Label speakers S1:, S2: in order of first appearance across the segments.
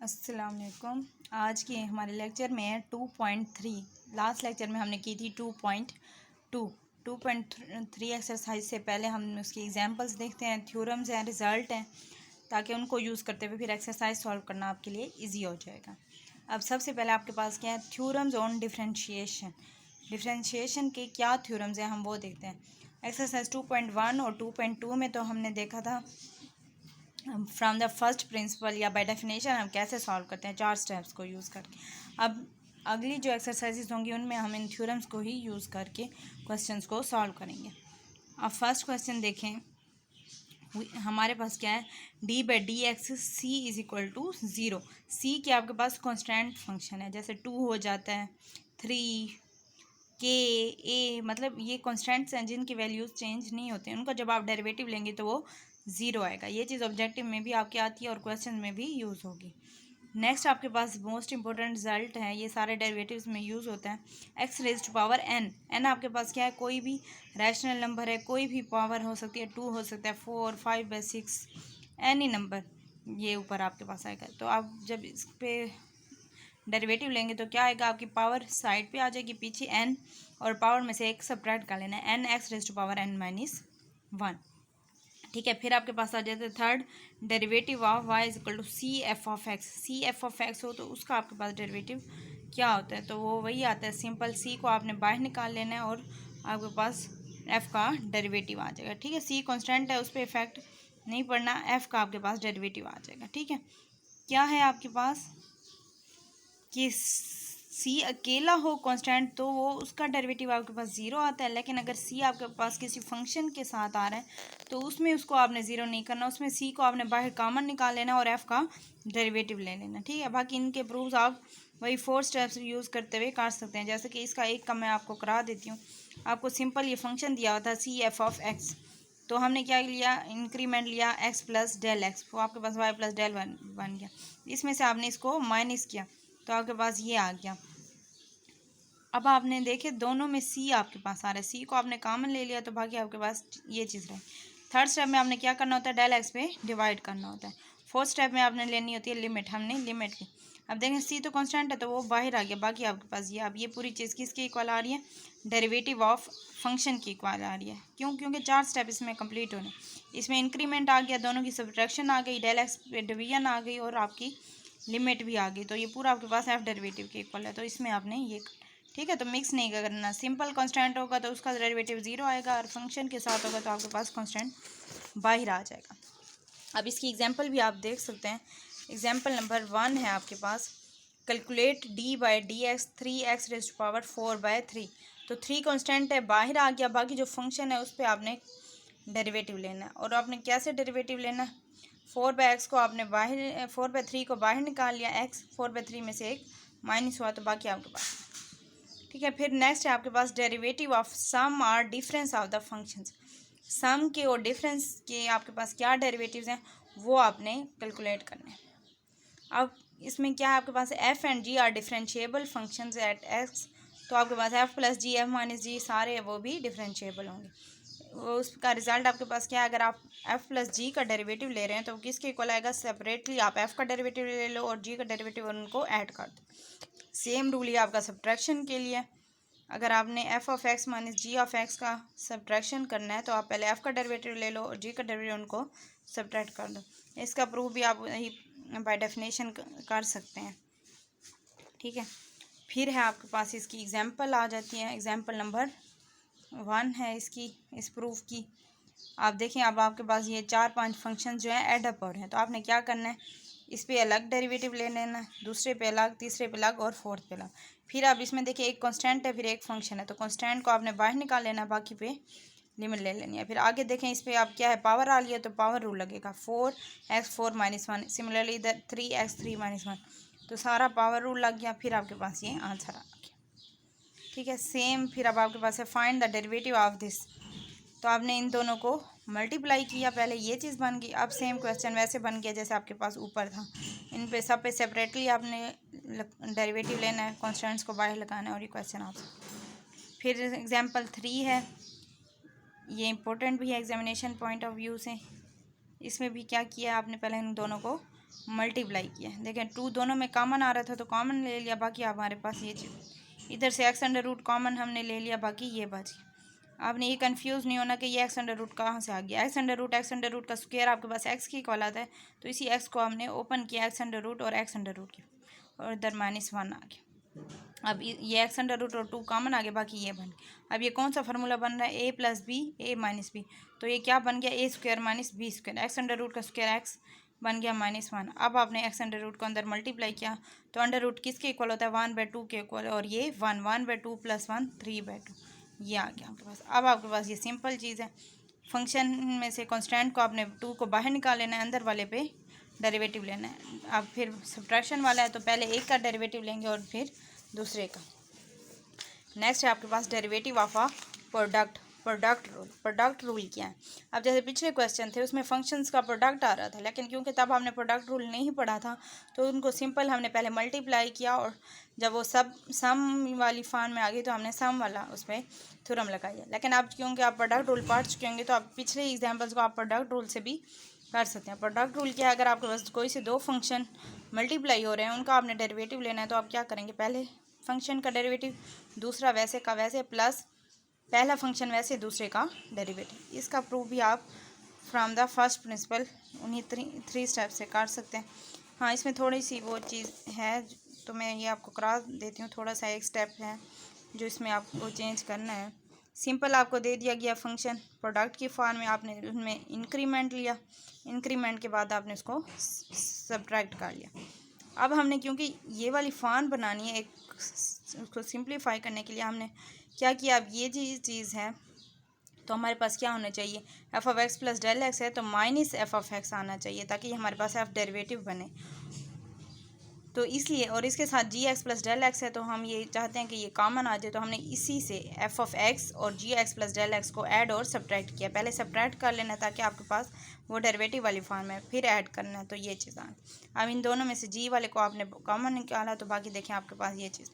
S1: अस्सलाम वालेकुम। आज के हमारे लेक्चर में है 2.3। लास्ट लेक्चर में हमने की थी 2.2। 2.3 एक्सरसाइज से पहले हम उसकी एग्जांपल्स देखते हैं, थ्योरम्स हैं, रिजल्ट हैं, ताकि उनको यूज़ करते हुए फिर एक्सरसाइज सॉल्व करना आपके लिए इजी हो जाएगा। अब सबसे पहले आपके पास क्या है, थ्योरम्स ऑन डिफरेंशिएशन। डिफरेंशिएशन के क्या थ्योरम्स हैं हम वो देखते हैं। एक्सरसाइज 2.1 और 2.2 में तो हमने देखा था फ्रॉम द फर्स्ट प्रिंसिपल या बाय डेफिनेशन हम कैसे सॉल्व करते हैं 4 स्टेप्स को यूज़ करके। अब अगली जो एक्सरसाइजेज होंगी उनमें हम इन थ्योरम्स को ही यूज़ करके क्वेश्चंस को सॉल्व करेंगे। अब फर्स्ट क्वेश्चन देखें, हमारे पास क्या है, D by D X C is equal to 0। C के आपके पास कॉन्स्टेंट फंक्शन है, जैसे 2 हो जाता है, 3 के ए, मतलब ये कॉन्स्टेंट्स हैं जिनकी वैल्यूज़ चेंज नहीं होते हैं। उनका जब आप डेरिवेटिव लेंगे तो वो 0 आएगा। ये चीज़ ऑब्जेक्टिव में भी आपके आती है और क्वेश्चन में भी यूज़ होगी। नेक्स्ट आपके पास मोस्ट इंपॉर्टेंट रिजल्ट है, ये सारे डेरिवेटिव्स में यूज़ होता है। X raise to power N. N आपके पास क्या है, कोई भी रैशनल नंबर है, कोई भी पावर हो सकती है, 2 हो सकता है, 4, 5/6, एनी नंबर ये ऊपर आपके पास आएगा। तो आप जब इस पर डेरिवेटिव लेंगे तो क्या आएगा, आपकी पावर साइड पे आ जाएगी पीछे एन, और पावर में से एक सबट्रैक्ट कर लेना है, N X raise to power N minus 1। ठीक है, फिर आपके पास आ जाता है third, derivative of Y is equal to C F of X. C F of X हो तो उसका आपके पास डेरिवेटिव क्या होता है, तो वो वही आता है सिंपल, सी को आपने बाहर निकाल लेना है और आपके पास एफ का डेरिवेटिव आ जाएगा। ठीक है, सी कॉन्स्टेंट है, उस पर इफेक्ट नहीं पड़ना, एफ का आपके पास डेरिवेटिव आ जाएगा। ठीक है, क्या है आपके पास कि सी अकेला हो कांस्टेंट तो वो उसका डेरिवेटिव आपके पास 0 आता है, लेकिन अगर सी आपके पास किसी फंक्शन के साथ आ रहा है तो उसमें उसको आपने 0 नहीं करना, उसमें सी को आपने बाहर कॉमन निकाल लेना और एफ का डेरिवेटिव ले लेना। ठीक है, बाकी इनके प्रूफ्स आप वही 4 स्टेप्स यूज़ करते हुए कर सकते हैं। जैसे कि इसका एक का मैं आपको करा देती हूँ। आपको सिंपल ये फंक्शन दिया हुआ था सी एफ ऑफ एक्स, तो हमने क्या लिया, इंक्रीमेंट लिया एक्स प्लस डेल एक्स, वो आपके पास वाई प्लस डेल बन गया। इसमें से आपने इसको माइनस किया तो आपके पास ये आ गया। अब आपने देखे दोनों में सी आपके पास आ रहा है, सी को आपने कॉमन ले लिया तो बाकी आपके पास ये चीज़ रही। थर्ड स्टेप में आपने क्या करना होता है, डेल एक्स पे डिवाइड करना होता है। फोर्थ स्टेप में आपने लेनी होती है लिमिट, हमने लिमिट ली। अब देखें सी तो कांस्टेंट है तो वो बाहर आ गया, बाकी आपके पास ये, अब ये पूरी चीज़ किसके इक्वल आ रही है, डेरिवेटिव ऑफ फंक्शन की इक्वल आ रही है। क्यों, क्योंकि 4 स्टेप इसमें कंप्लीट होने। इसमें इंक्रीमेंट आ गया, दोनों की सब्ट्रैक्शन आ गई, डेल एक्स पे डिवीजन आ गई और आपकी लिमिट भी आ गई, तो ये पूरा आपके पास एफ डेरिवेटिव के इक्वल है, तो इसमें आपने ये, ठीक है, तो मिक्स नहीं करना। सिंपल कांस्टेंट होगा तो उसका डेरिवेटिव 0 आएगा और फंक्शन के साथ होगा तो आपके पास कांस्टेंट बाहर आ जाएगा। अब इसकी एग्जांपल भी आप देख सकते हैं। एग्जांपल नंबर 1 है आपके पास, calculate d by D x 3x raise to power 4/3। तो 3 कांस्टेंट है, बाहर आ गया, बाकी जो फंक्शन है उस पर आपने डेरिवेटिव लेना है। और आपने कैसे डेरिवेटिव लेना है, 4/x को आपने बाहर, 4/3 को बाहर निकाल लिया, x 4/3 में से एक माइनस हुआ तो बाकी आपके पास। ठीक है, फिर नेक्स्ट है आपके पास डेरिवेटिव ऑफ सम और डिफरेंस ऑफ द फंक्शंस। सम के और डिफरेंस के आपके पास क्या डेरिवेटिव्स हैं वो आपने कैलकुलेट करने हैं। अब इसमें क्या है, आपके पास f and g are differentiable functions at x, तो आपके पास f plus g, f minus g, सारे वो भी डिफरेंशिएबल होंगे। वो उसका रिजल्ट आपके पास क्या है, अगर आप एफ प्लस जी का डेरिवेटिव ले रहे हैं तो किसके इक्वल आएगा, सेपरेटली आप एफ का डेरिवेटिव ले लो और जी का डेरिवेटिव उनको ऐड कर दो। सेम रूल ये आपका सब्ट्रैक्शन के लिए, अगर आपने F of X minus G of X का सब्ट्रैक्शन करना है तो आप पहले एफ का डेरिवेटिव ले लो और जी का डेरिवेटिव उनको सब्ट्रैक्ट कर दो। इसका प्रूफ भी आप बाय डेफिनेशन कर सकते हैं। ठीक है, फिर है आपके पास इसकी एग्जांपल आ जाती है। एग्जांपल नंबर 1 है इसकी, इस प्रूफ की। आप देखें, अब आपके पास ये 4-5 फंक्शन जो है एड अप हो रहे हैं, तो आपने क्या करना है, इस पे अलग डेरिवेटिव ले लेना है, दूसरे पे अलग, तीसरे पे अलग और फोर्थ पे अलग। फिर आप इसमें देखिए एक कांस्टेंट है, फिर एक फंक्शन है, तो कांस्टेंट को आपने बाहर निकाल लेना, बाकी पे लिमिट ले लेनी है। फिर आगे देखें, इस पर आप क्या है, पावर आ लिया तो पावर रूल लगेगा, 4x 4 - 1, सिमिलरली इधर 3x 3 - 1, तो सारा पावर रूल लग गया। फिर आपके पास ये आंसर आ गया। ठीक है, सेम फिर अब आपके पास है find the derivative of this, तो आपने इन दोनों को मल्टीप्लाई किया, पहले ये चीज़ बन गई। अब सेम क्वेश्चन वैसे बन गया जैसे आपके पास ऊपर था, इन पे सब पे सेपरेटली आपने डेरिवेटिव लेना है, कॉन्स्टेंट्स को बाहर लगाना है और ये क्वेश्चन आप। फिर एग्जांपल 3 है, ये इंपॉर्टेंट भी है एग्जामिनेशन पॉइंट ऑफ व्यू से। इसमें भी क्या किया आपने, पहले इन दोनों को मल्टीप्लाई किया। देखें 2 दोनों में कॉमन आ रहा था तो कॉमन ले लिया, बाकी अब हमारे पास ये चीज़ इधर से एक्स अंडर रूट कॉमन हमने ले लिया, बाकी ये बच गया। आपने ये कंफ्यूज नहीं होना कि ये एक्स अंडर रूट कहाँ से आ गया। एक्स अंडर रूट का स्क्वायर आपके पास एक्स की इक्वल आता है, तो इसी एक्स को हमने ओपन किया एक्स अंडर रूट और एक्स अंडर रूट की, और इधर -1 आ गया। अब ये एक्स अंडर रूट और 2 कॉमन आ गया, बाकी ये बन गया। अब ये कौन सा फार्मूला बन रहा है, a + b a-b, तो ये क्या बन गया a² - b²। X under root का स्क्वायर एक्स बन गया -1। अब आपने एक्स अंडर रूट को अंदर मल्टीप्लाई किया तो अंडर रूट किसके इक्वल होता है, 1/2 के इक्वल, और ये 1/2 + 1 3/2, ये आ गया आपके पास। अब आपके पास ये सिंपल चीज़ है, फंक्शन में से कांस्टेंट को आपने 2 को बाहर निकाल लेना है, अंदर वाले पे डेरिवेटिव लेना है। अब फिर सब्ट्रैक्शन वाला है तो पहले एक का डेरिवेटिव लेंगे और फिर दूसरे का। नेक्स्ट है आपके पास derivative of a product rule क्या है। अब जैसे पिछले क्वेश्चन थे उसमें फंक्शंस का प्रोडक्ट आ रहा था, लेकिन क्योंकि तब हमने प्रोडक्ट रूल नहीं पढ़ा था तो उनको सिंपल हमने पहले मल्टीप्लाई किया, और जब वो सब सम वाली फॉर्म में आ गई तो हमने सम वाला उस पर थ्योरम लगाया। लेकिन अब क्योंकि आप प्रोडक्ट रूल पढ़ चुके होंगे तो आप पिछले एग्जाम्पल्स को आप प्रोडक्ट रूल से भी कर सकते हैं। प्रोडक्ट रूल क्या है, अगर आपके पास कोई से 2 फंक्शन मल्टीप्लाई हो रहे हैं, उनका आपने डेरिवेटिव लेना है, तो आप क्या करेंगे, पहले फंक्शन का डेरिवेटिव, दूसरा वैसे का वैसे, प्लस पहला फंक्शन वैसे दूसरे का डेरिवेटिव। इसका प्रूफ भी आप फ्रॉम द फर्स्ट प्रिंसिपल उन्हीं 3 स्टेप से कर सकते हैं। हाँ, इसमें थोड़ी सी वो चीज़ है तो मैं ये आपको करा देती हूँ। थोड़ा सा एक स्टेप है जो इसमें आपको चेंज करना है। सिंपल आपको दे दिया गया फंक्शन प्रोडक्ट की फॉर्म में, आपने उनमें इंक्रीमेंट लिया, इंक्रीमेंट के बाद आपने उसको सब्ट्रैक्ट कर लिया। अब हमने क्योंकि ये वाली फॉर्म बनानी है, एक उसको सिंप्लीफाई करने के लिए हमने क्या किया, अब ये चीज़ है तो हमारे पास क्या होना चाहिए, f(x) + del(x) है तो -f(x) आना चाहिए ताकि हमारे पास f डेरिवेटिव बने। तो इसलिए, और इसके साथ g(x) + del(x) है तो हम ये चाहते हैं कि ये कॉमन आ जाए, तो हमने इसी से f(x) और g(x + del(x) को ऐड और सब्ट्रैक्ट किया। पहले सब्ट्रैक्ट कर लेना ताकि आपके पास वो डेरिवेटिव वाली फॉर्म है, फिर ऐड करना है, तो ये चीज़ आ गई। अब इन दोनों में से g वाले को आपने कॉमन निकाला तो बाकी देखें आपके पास ये चीज़।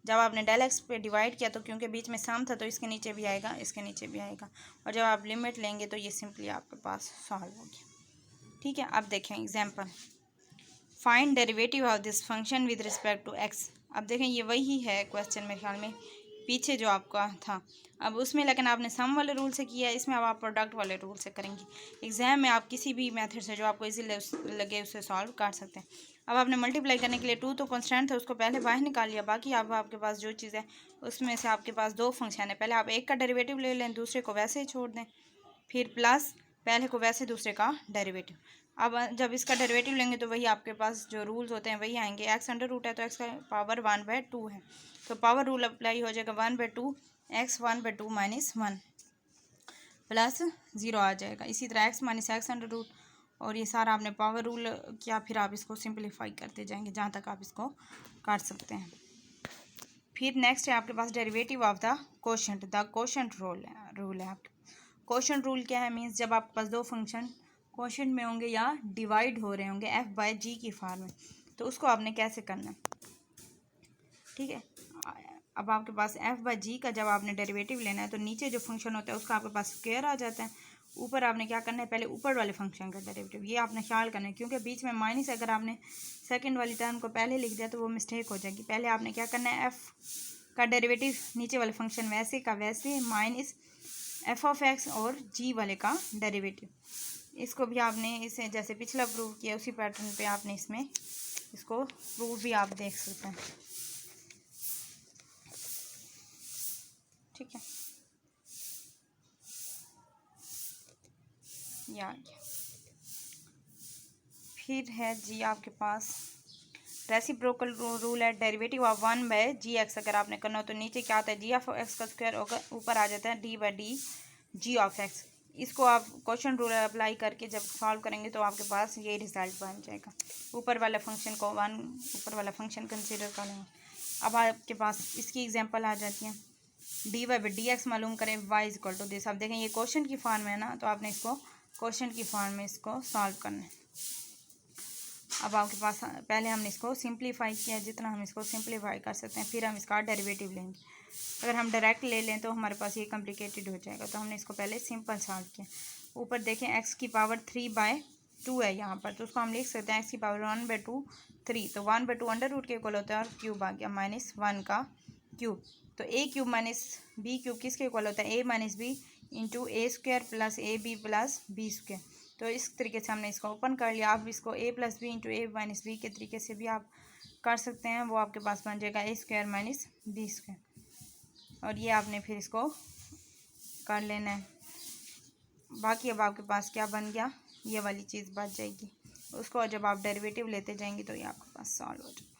S1: जब आपने del(x) पे डिवाइड किया तो क्योंकि बीच में सम था तो इसके नीचे भी आएगा, इसके नीचे भी आएगा, और जब आप लिमिट लेंगे तो ये सिंपली आपके पास सॉल्व हो गया। ठीक है, अब देखें example, find derivative of this function with respect to X. अब देखें ये वही है क्वेश्चन मेरे ख्याल में पीछे जो आपका था, अब उसमें लेकिन आपने सम वाले रूल से किया है, इसमें अब आप प्रोडक्ट वाले रूल से करेंगे। एग्जाम में आप किसी भी मेथड से जो आपको इजी लगे उससे सॉल्व कर सकते हैं। अब आपने मल्टीप्लाई करने के लिए 2 तो कांस्टेंट था, उसको पहले बाहर निकाल लिया, बाकी अब आपके पास जो चीज़ है उसमें से आपके पास 2 फंक्शन है, पहले आप एक का डेरिवेटिव ले लें, दूसरे को वैसे ही छोड़ दें, फिर प्लस पहले को वैसे दूसरे का डेरिवेटिव। अब जब इसका डेरिवेटिव लेंगे तो वही आपके पास जो रूल्स होते हैं वही आएंगे। एक्स अंडर रूट है तो एक्स का पावर 1/2 है, तो पावर रूल अप्लाई हो जाएगा 1/2 एक्स 1/2 -1 प्लस 0 आ जाएगा। इसी तरह X minus X under root, और ये सारा आपने पावर रूल किया, फिर आप इसको सिंप्लीफाई करते जाएंगे जहाँ तक आप इसको काट सकते हैं। फिर नेक्स्ट है आपके पास derivative of the quotient rule है आपके। कोशेंट रूल क्या है, मीन्स जब आपके पास 2 फंक्शन कोशेंट में होंगे या डिवाइड हो रहे होंगे f/g की फॉर्म में, तो उसको आपने कैसे करना है। ठीक है, अब आपके पास f/g का जब आपने डेरिवेटिव लेना है तो नीचे जो फंक्शन होता है उसका आपके पास स्क्वायर आ जाता है, ऊपर आपने क्या करना है, पहले ऊपर वाले फंक्शन का डेरिवेटिव, ये आपने ख्याल करना है क्योंकि बीच में माइनस अगर आपने सेकंड वाली टर्म को पहले लिख दिया तो वो मिस्टेक हो जाएगी। पहले आपने क्या करना है, f का डेरिवेटिव नीचे वाले फंक्शन वैसे का वैसे माइनस f(x) और g वाले का डेरिवेटिव। इसको भी आपने इसे जैसे पिछला प्रूव किया उसी पैटर्न पे आपने इसमें इसको प्रूव भी आप देख सकते हैं। ठीक है, या फिर है जी आपके पास रेसिप्रोकल रूल है, डेरिवेटिव ऑफ 1/gx अगर आपने करना हो तो नीचे क्या आता है, g(x) का स्क्वायर होगा, ऊपर आ जाता है d/d(g)(x). इसको आप क्वेश्चन रूल अप्लाई करके जब सॉल्व करेंगे तो आपके पास ये रिजल्ट बन जाएगा। ऊपर वाला फंक्शन को ऊपर वाला फंक्शन कंसीडर कर लेंगे। अब आपके पास इसकी एग्जांपल आ जाती है, dy/dx मालूम करें y = दिस। अब देखें ये क्वेश्चन की फॉर्म में है ना, तो आपने इसको क्वेश्चन की फॉर्म में इसको सॉल्व करना है। अब आपके पास पहले हमने इसको सिंप्लीफाई किया जितना हम इसको सिंप्लीफाई कर सकते हैं, फिर हम इसका डेरिवेटिव लेंगे। अगर हम डायरेक्ट ले लें तो हमारे पास ये कॉम्प्लिकेटेड हो जाएगा, तो हमने इसको पहले सिंपल सॉल्व किया। ऊपर देखें x की पावर 3/2 2 है यहाँ पर, तो उसको हम लिख सकते हैं एक्स की पावर 1/2 3, तो 1/2 अंडर रूट के इक्वल होता है और क्यूब आ गया -1 का क्यूब। तो a cube minus b cube किसके इक्वल होता है, a minus b into a square plus a b plus b square. तो इस तरीके से हमने इसको ओपन कर लिया। आप इसको a plus B into A minus B के तरीके से भी आप कर सकते हैं, वो आपके पास बन जाएगा ए स्क्वायर माइनस बी स्क्वायर। और ये आपने फिर इसको कर लेना है। बाकी अब आपके पास क्या बन गया, ये वाली चीज़ बच जाएगी। उसको जब आप डेरिवेटिव लेते जाएंगे तो ये आपके पास सॉल्व हो जाएगा।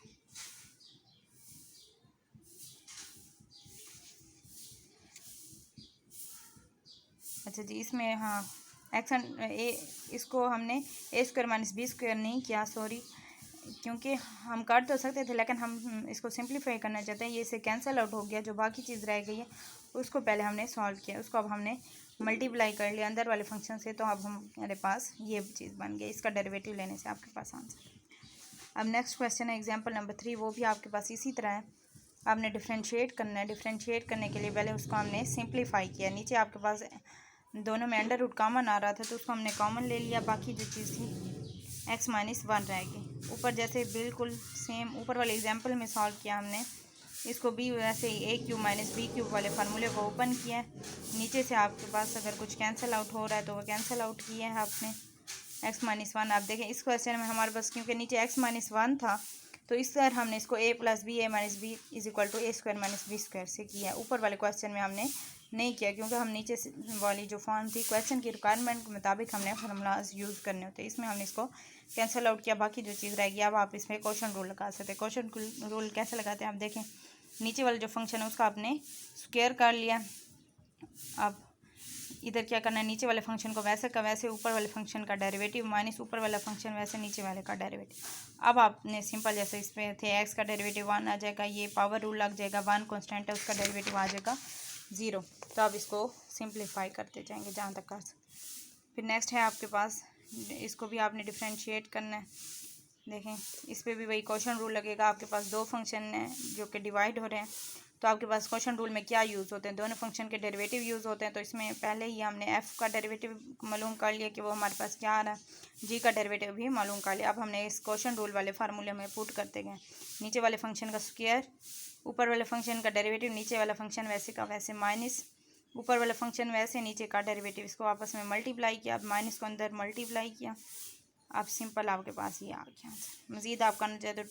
S1: अच्छा जी, इसमें हाँ एक्स ए इसको हमने ए स्क्वायर माइनस बी स्क्वायर नहीं किया, सॉरी, क्योंकि हम कर तो सकते थे लेकिन हम इसको सिंप्लीफाई करना चाहते हैं। ये इसे कैंसिल आउट हो गया, जो बाकी चीज़ रह गई है उसको पहले हमने सॉल्व किया, उसको अब हमने मल्टीप्लाई कर लिया अंदर वाले फंक्शन से, तो अब हमारे पास ये चीज़ बन गई। इसका डेरिवेटिव लेने से आपके पास आंसर। अब नेक्स्ट क्वेश्चन है एग्जाम्पल नंबर 3, वो भी आपके पास इसी तरह है। आपने डिफ्रेंशिएट करना है। डिफ्रेंशिएट करने के लिए पहले उसको हमने सिंप्लीफाई किया। नीचे आपके पास दोनों में अंडर रूट कॉमन आ रहा था, तो उसको हमने कॉमन ले लिया। बाकी जो चीज़ थी एक्स माइनस 1 रहेगी। ऊपर जैसे बिल्कुल सेम ऊपर वाले एग्जाम्पल में सॉल्व किया हमने, इसको भी वैसे ही ए क्यूब माइनस बी क्यूब वाले फार्मूले को ओपन किया है। नीचे से आपके पास अगर कुछ कैंसिल आउट हो रहा है तो वो कैंसिल आउट किया है आपने। एक्स माइनस 1 आप देखें इस क्वेश्चन में हमारे पास क्योंकि नीचे एक्स माइनस 1 था, तो इस तरह हमने इसको a plus b a minus b is equal to a square minus b square से किया है। ऊपर वाले क्वेश्चन में हमने नहीं किया, क्योंकि हम नीचे वाली जो फॉर्म थी क्वेश्चन की रिक्वायरमेंट के मुताबिक हमने फार्मूलाज यूज़ करने होते हैं। इसमें हमने इसको कैंसिल आउट किया। बाकी जो चीज़ रहेगी अब आप इसमें क्वेश्चन रूल लगा सकते हैं। क्वेश्चन रूल कैसे लगाते हैं आप देखें। नीचे वाला जो फंक्शन है उसका आपने स्क्वायर कर लिया। अब इधर क्या करना है, नीचे वाले फंक्शन को वैसे का वैसे, ऊपर वाले फंक्शन का डेरिवेटिव माइनस ऊपर वाला फंक्शन वैसे नीचे वाले का डेरिवेटिव। अब आपने सिंपल जैसे इसमें थे एक्स का डेरिवेटिव 1 आ जाएगा, ये पावर रूल लग जाएगा, 1 कॉन्स्टेंट है उसका डेरिवेटिव आ जाएगा 0। तो आप इसको सिंप्लीफाई करते जाएंगे जहाँ तक कर सकते। फिर नेक्स्ट है आपके पास, इसको भी आपने डिफ्रेंशिएट करना है। देखें इस पर भी वही क्वेश्चन रूल लगेगा। आपके पास दो फंक्शन हैं जो कि डिवाइड हो रहे हैं, तो आपके पास क्वेश्चन रूल में क्या यूज़ होते हैं, दोनों फंक्शन के डेरिवेटिव यूज़ होते हैं। तो इसमें पहले ही हमने एफ़ का डेरिवेटिव मालूम कर लिया कि वो हमारे पास क्या आ रहा है, जी का डेरिवेटिव भी मालूम कर लिया। अब हमने इस क्वेश्चन रूल वाले फार्मूले में पुट करते गए। नीचे वाले फंक्शन का स्क्वायर, ऊपर वाले फंक्शन का डेरिवेटिव, नीचे वाला फंक्शन वैसे का वैसे माइनस ऊपर वाला फंक्शन वैसे नीचे का डेरिवेटिव, इसको आपस में मल्टीप्लाई किया। अब माइनस को अंदर मल्टीप्लाई किया। अब सिंपल आपके पास ये आ गया। मज़ीद आप करना चाहे तो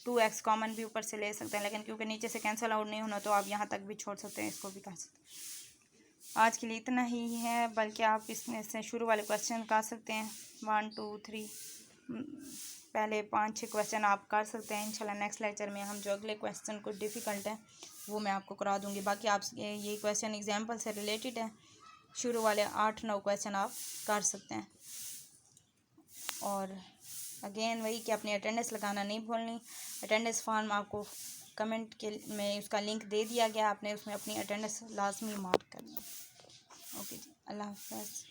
S1: 2x कॉमन भी ऊपर से ले सकते हैं, लेकिन क्योंकि नीचे से कैंसिल आउट नहीं होना तो आप यहाँ तक भी छोड़ सकते हैं, इसको भी कर सकते हैं। आज के लिए इतना ही है, बल्कि आप इसमें से शुरू वाले क्वेश्चन कर सकते हैं 1 2 3, पहले 5-6 क्वेश्चन आप कर सकते हैं। इंशाल्लाह नेक्स्ट लेक्चर में हम जो अगले क्वेश्चन कुछ डिफ़िकल्ट है वो मैं आपको करा दूँगी। बाकी आप ये क्वेश्चन एग्जाम्पल से रिलेटेड है, शुरू वाले 8-9 क्वेश्चन आप कर सकते हैं। और अगेन वही कि अपनी अटेंडेंस लगाना नहीं भूलनी। अटेंडेंस फॉर्म आपको कमेंट के में उसका लिंक दे दिया गया, आपने उसमें अपनी अटेंडेंस लाजमी मार्क करनी। ओके जी, अल्लाह हाफ़िज़।